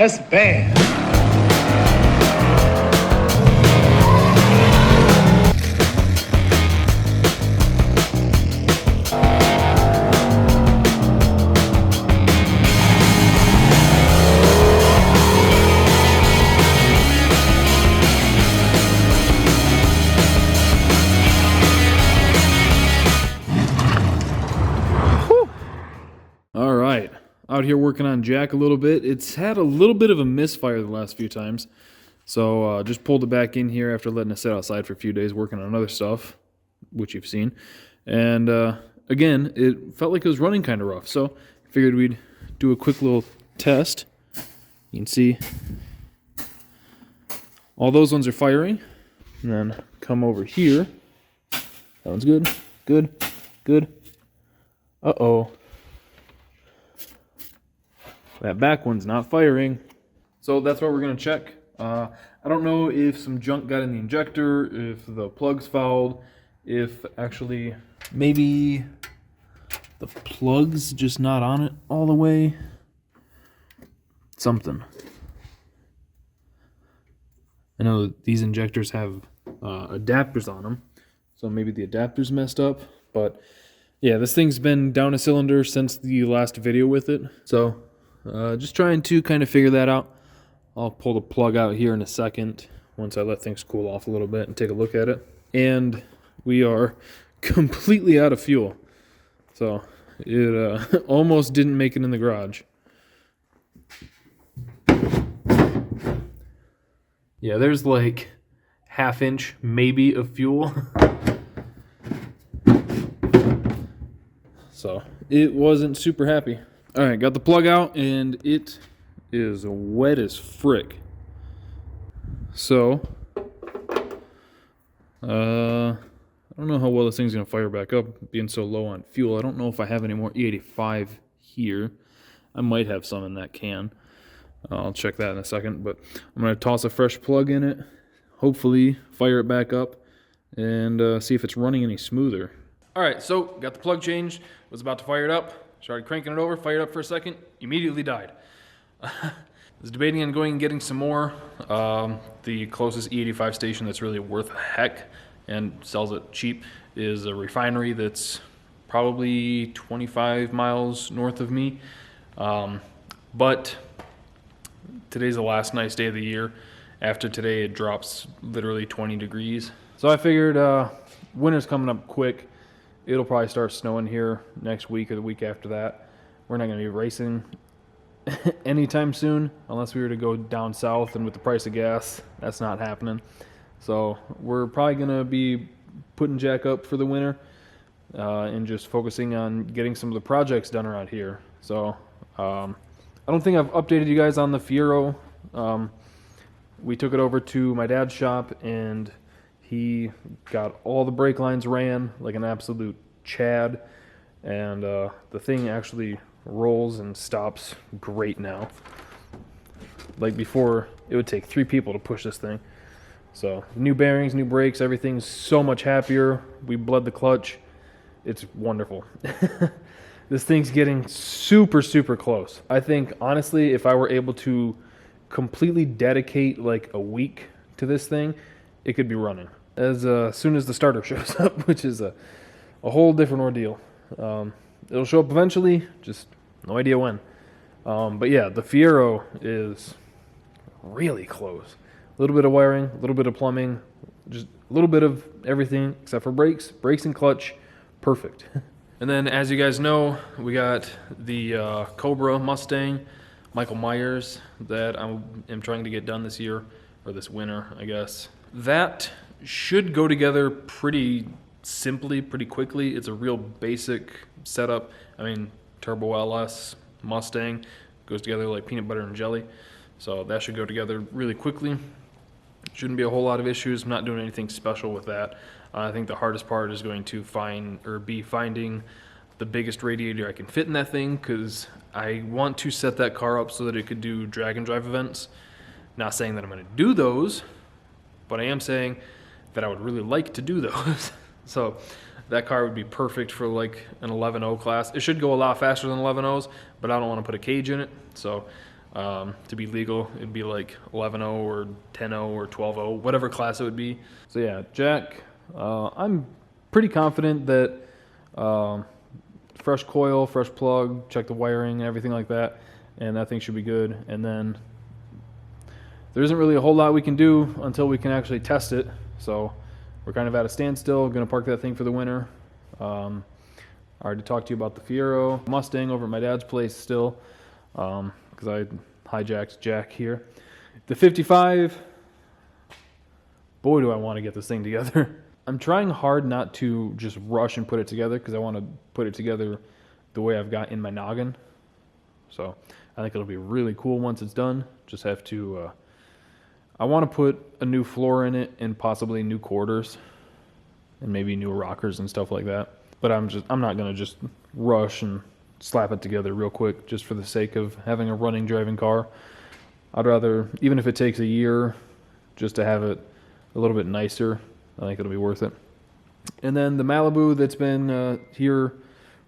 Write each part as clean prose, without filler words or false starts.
That's bad. All right, out here working on Jack a little bit. It's had a little bit of a misfire the last few times, so just pulled it back in here after letting it sit outside for a few days working on other stuff, which you've seen. And again, it felt like it was running kind of rough, so figured we'd do a quick little test. You can see all those ones are firing, and then come over here. That one's good, good, good. Uh-oh. That back one's not firing. So that's what we're going to check. I don't know if some junk got in the injector, if the plug's fouled, if actually maybe the plug's just not on it all the way. Something. I know that these injectors have adapters on them, so maybe the adapter's messed up. But yeah, this thing's been down a cylinder since the last video with it. So just trying to kind of figure that out. I'll pull the plug out here in a second once I let things cool off a little bit and take a look at it. And we are completely out of fuel. So it almost didn't make it in the garage. Yeah, there's like ½ inch maybe of fuel. So it wasn't super happy. All right, got the plug out, and it is wet as frick. So, I don't know how well this thing's going to fire back up, being so low on fuel. I don't know if I have any more E85 here. I might have some in that can. I'll check that in a second, but I'm going to toss a fresh plug in it, hopefully fire it back up, and see if it's running any smoother. All right, so got the plug changed, was about to fire it up. Started cranking it over, fired up for a second, immediately died. I was debating on going and getting some more. The closest E85 station that's really worth a heck and sells it cheap is a refinery that's probably 25 miles north of me. But today's the last nice day of the year. After today, it drops literally 20 degrees. So I figured winter's coming up quick. It'll probably start snowing here next week or the week after that. We're not going to be racing anytime soon unless we were to go down south, and with the price of gas, that's not happening. So we're probably going to be putting Jack up for the winter and just focusing on getting some of the projects done around here. So I don't think I've updated you guys on the Fiero. We took it over to my dad's shop, and he got all the brake lines ran like an absolute Chad, and the thing actually rolls and stops great now. Like before, it would take 3 people to push this thing. So new bearings, new brakes, everything's so much happier. We bled the clutch. It's wonderful. This thing's getting super, super close. I think, honestly, if I were able to completely dedicate like a week to this thing, it could be running as soon as the starter shows up, which is a whole different ordeal. It'll show up eventually, just no idea when. But yeah, the Fiero is really close. A little bit of wiring, a little bit of plumbing, just a little bit of everything except for brakes and clutch, perfect. And then, as you guys know, we got the Cobra Mustang, Michael Myers, that I am trying to get done this year, or this winter, I guess. That should go together pretty simply, pretty quickly. It's a real basic setup. I mean, Turbo LS Mustang goes together like peanut butter and jelly. So that should go together really quickly. Shouldn't be a whole lot of issues. I'm not doing anything special with that. I think the hardest part is going to be finding the biggest radiator I can fit in that thing, because I want to set that car up so that it could do drag and drive events. Not saying that I'm going to do those, but I am saying that I would really like to do those. So that car would be perfect for like an 11.0 class. It should go a lot faster than 11.0s, but I don't want to put a cage in it. So To be legal, it'd be like 11.0 or 10.0 or 12.0, whatever class it would be. So yeah, jack, I'm pretty confident that fresh coil, fresh plug, check the wiring and everything like that, and that thing should be good. And then there isn't really a whole lot we can do until we can actually test it. So we're kind of at a standstill, gonna park that thing for the winter. I already talked to you about the Fiero Mustang over at my dad's place still, because I hijacked Jack here. The 55, boy do I want to get this thing together. I'm trying hard not to just rush and put it together, because I want to put it together the way I've got in my noggin. So I think it'll be really cool once it's done. Just have to, I want to put a new floor in it and possibly new quarters and maybe new rockers and stuff like that. But I'm not going to just rush and slap it together real quick just for the sake of having a running driving car. I'd rather, even if it takes a year, just to have it a little bit nicer. I think it'll be worth it. And then the Malibu that's been here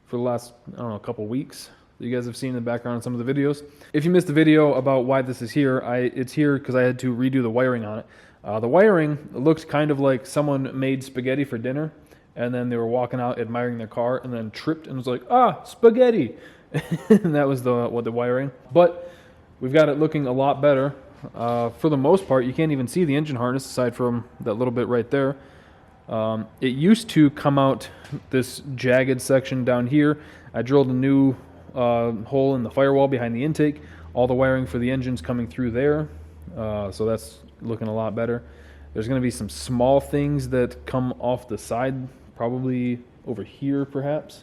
for the last, I don't know, a couple weeks that you guys have seen in the background in some of the videos. If you missed the video about why this is here, it's here because I had to redo the wiring on it. The wiring looked kind of like someone made spaghetti for dinner, and then they were walking out admiring their car and then tripped and was like, ah, spaghetti. And that was the wiring. But we've got it looking a lot better. For the most part, you can't even see the engine harness aside from that little bit right there. It used to come out this jagged section down here. I drilled a new hole in the firewall behind the intake. All the wiring for the engine's coming through there. So that's looking a lot better. There's going to be some small things that come off the side, probably over here perhaps.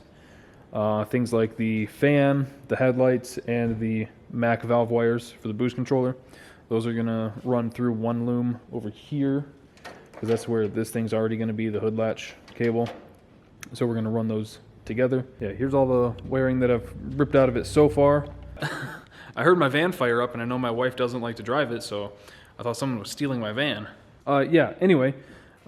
Things like the fan, the headlights, and the MAC valve wires for the boost controller. Those are going to run through one loom over here, because that's where this thing's already going to be, the hood latch cable. So we're going to run those together. Yeah, here's all the wiring that I've ripped out of it so far. I heard my van fire up, and I know my wife doesn't like to drive it, so I thought someone was stealing my van. Yeah, anyway,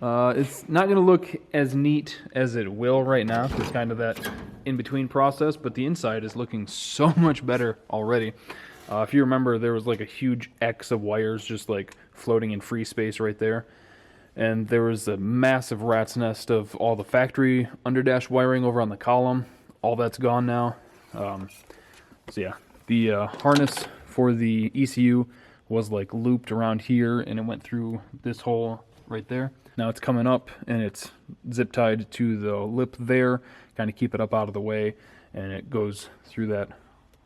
it's not going to look as neat as it will right now. It's kind of that in-between process, but the inside is looking so much better already. If you remember, there was like a huge X of wires just like floating in free space right there. And there was a massive rat's nest of all the factory underdash wiring over on the column. All that's gone now. So yeah, the harness for the ECU was like looped around here, and it went through this hole right there. Now it's coming up and it's zip tied to the lip there, kind of keep it up out of the way, and it goes through that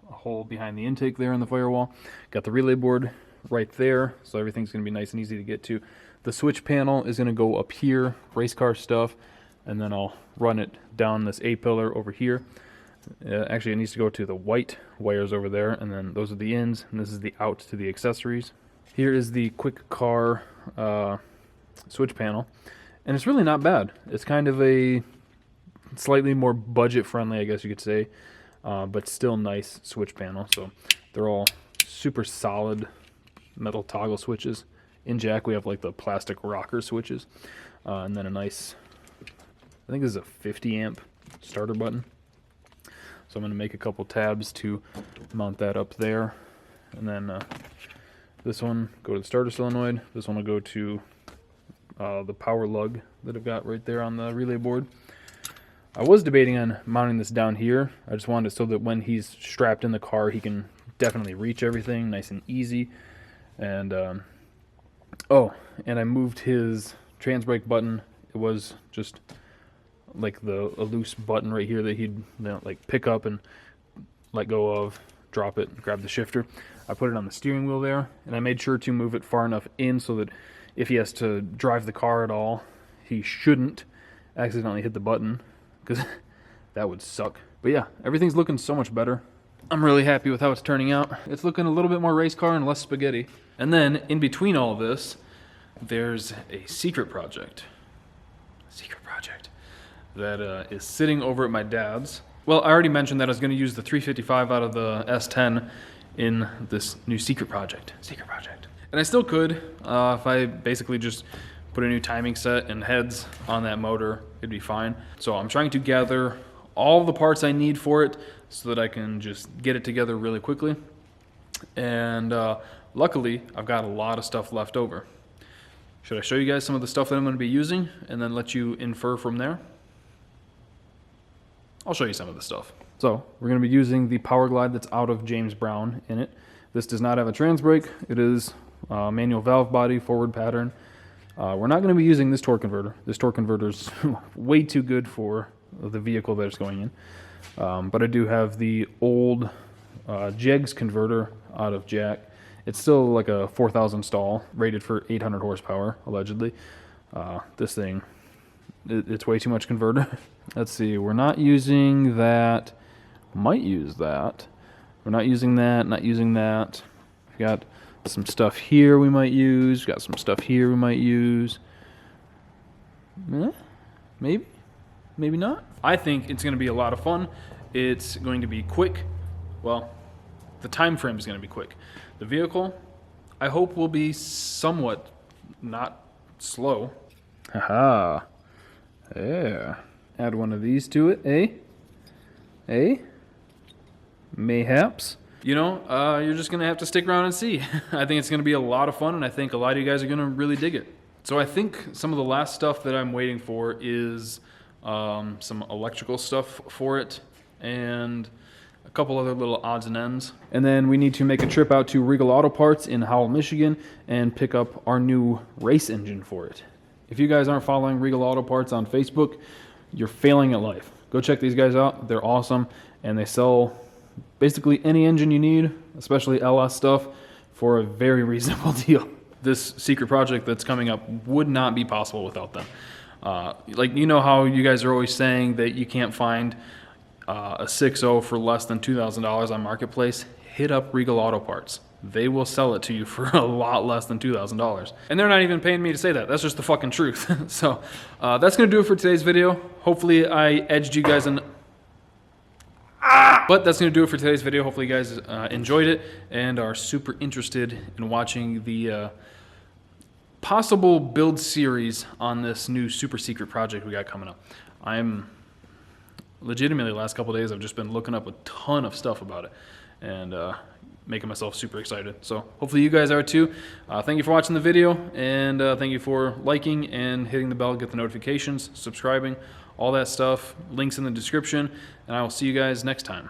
hole behind the intake there in the firewall. Got the relay board right there, so everything's going to be nice and easy to get to. The switch panel is going to go up here, race car stuff, and then I'll run it down this A-pillar over here. Actually, it needs to go to the white wires over there, and then those are the ins, and this is the out to the accessories. Here is the quick car switch panel, and it's really not bad. It's kind of a slightly more budget-friendly, I guess you could say, but still nice switch panel. So they're all super solid metal toggle switches. In jack, we have like the plastic rocker switches, and then a nice, I think this is a 50 amp starter button. So I'm going to make a couple tabs to mount that up there. And then this one, go to the starter solenoid. This one will go to the power lug that I've got right there on the relay board. I was debating on mounting this down here. I just wanted it so that when he's strapped in the car, he can definitely reach everything nice and easy. And oh, and I moved his trans brake button. It was just like a loose button right here that he'd like pick up and let go of, drop it, grab the shifter. I put it on the steering wheel there, and I made sure to move it far enough in so that if he has to drive the car at all, he shouldn't accidentally hit the button, because that would suck. But yeah, everything's looking so much better. I'm really happy with how it's turning out. It's looking a little bit more race car and less spaghetti. And then in between all of this, there's a secret project. That is sitting over at my dad's. Well, I already mentioned that I was going to use the 355 out of the S10 in this new secret project. And I still could, if I basically just put a new timing set and heads on that motor, it'd be fine. So I'm trying to gather all the parts I need for it so that I can just get it together really quickly. And luckily, I've got a lot of stuff left over. Should I show you guys some of the stuff that I'm going to be using and then let you infer from there? I'll show you some of the stuff. So we're going to be using the Power Glide that's out of James Brown in it. This does not have a trans brake. It is manual valve body, forward pattern. We're not going to be using this torque converter. This torque converter is way too good for the vehicle that it's going in. But I do have the old Jegs converter out of Jack. It's still like a 4,000 stall, rated for 800 horsepower, allegedly. This thing, it's way too much converter. Let's see, we're not using that. Might use that. We're not using that, not using that. We got some stuff here we might use. Got some stuff here we might use. Maybe, maybe not. I think it's going to be a lot of fun. It's going to be quick. Well, the time frame is going to be quick. The vehicle, I hope, will be somewhat not slow. Haha. Yeah. Add one of these to it, eh? Eh? Mayhaps. You know, you're just going to have to stick around and see. I think it's going to be a lot of fun, and I think a lot of you guys are going to really dig it. So I think some of the last stuff that I'm waiting for is some electrical stuff for it, and a couple other little odds and ends. And then we need to make a trip out to Regal Auto Parts in Howell, Michigan, and pick up our new race engine for it. If you guys aren't following Regal Auto Parts on Facebook, you're failing at life. Go check these guys out. They're awesome, and they sell basically any engine you need, especially LS stuff, for a very reasonable deal. This secret project that's coming up would not be possible without them. Like, you know how you guys are always saying that you can't find a 6.0 for less than $2,000 on Marketplace? Hit up Regal Auto Parts. They will sell it to you for a lot less than $2,000. And they're not even paying me to say that. That's just the fucking truth. So that's going to do it for today's video. Hopefully I edged you guys in. But that's going to do it for today's video. Hopefully you guys enjoyed it and are super interested in watching the possible build series on this new super secret project we got coming up. I'm legitimately, the last couple of days, I've just been looking up a ton of stuff about it and making myself super excited. So hopefully you guys are too. Thank you for watching the video, and thank you for liking and hitting the bell, get the notifications, subscribing, all that stuff. Links in the description, and I will see you guys next time.